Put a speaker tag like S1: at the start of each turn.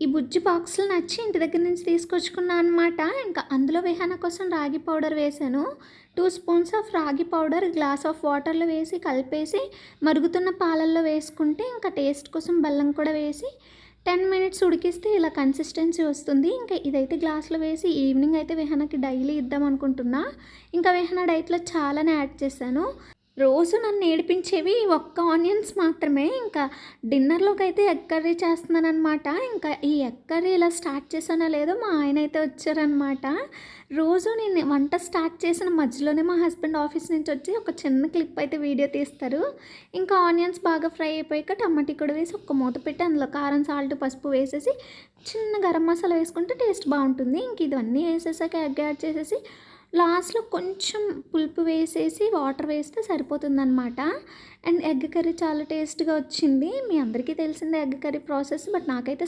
S1: ఈ బుజ్జి బాక్సులు నచ్చి ఇంటి దగ్గర నుంచి తీసుకొచ్చుకున్నా అనమాట. ఇంకా అందులో విహాన కోసం రాగి పౌడర్ వేశాను. 2 స్పూన్స్ ఆఫ్ రాగి పౌడర్ గ్లాస్ ఆఫ్ వాటర్‌లో వేసి కలిపేసి మరుగుతున్న పాలల్లో వేసుకుంటే ఇంకా టేస్ట్ కోసం బెల్లం కూడా వేసి 10 మినిట్స్ ఉడికిస్తే ఇలా కన్సిస్టెన్సీ వస్తుంది. ఇంకా ఇదైతే గ్లాస్‌లో వేసి ఈవినింగ్ అయితే విహానకి డైలీ ఇద్దాం అనుకుంటున్నా. ఇంకా విహాన డైట్‌లో చాలానే యాడ్ చేశాను. రోజు నన్ను ఏడిపించేవి ఒక్క ఆనియన్స్ మాత్రమే. ఇంకా డిన్నర్‌లోకైతే ఎగ్ కర్రీ చేస్తున్నాననమాట. ఇంకా ఈ ఎగ్ కర్రీ ఇలా స్టార్ట్ చేశానో లేదో మా ఆయన అయితే వచ్చారనమాట. రోజు నేను వంట స్టార్ట్ చేసిన మధ్యలోనే మా హస్బెండ్ ఆఫీస్ నుంచి వచ్చి ఒక చిన్న క్లిప్ అయితే వీడియో తీస్తారు. ఇంకా ఆనియన్స్ బాగా ఫ్రై అయిపోయాక టమాటా కూడా వేసి ఒక్క మూత పెట్టి అందులో కారం, సాల్ట్, పసుపు వేసేసి చిన్న గరం మసాలా వేసుకుంటే టేస్ట్ బాగుంటుంది. ఇంక ఇవన్నీ వేసేసాక ఎగ్ యాడ్ చేసేసి లాస్ట్‌లో కొంచెం పులుపు వేసేసి వాటర్ వేస్తే సరిపోతుందనమాట. అండ్ ఎగ్ కర్రీ చాలా టేస్ట్‌గా వచ్చింది. మీ అందరికీ తెలిసిందే ఎగ్ కర్రీ ప్రాసెస్. బట్ నాకైతే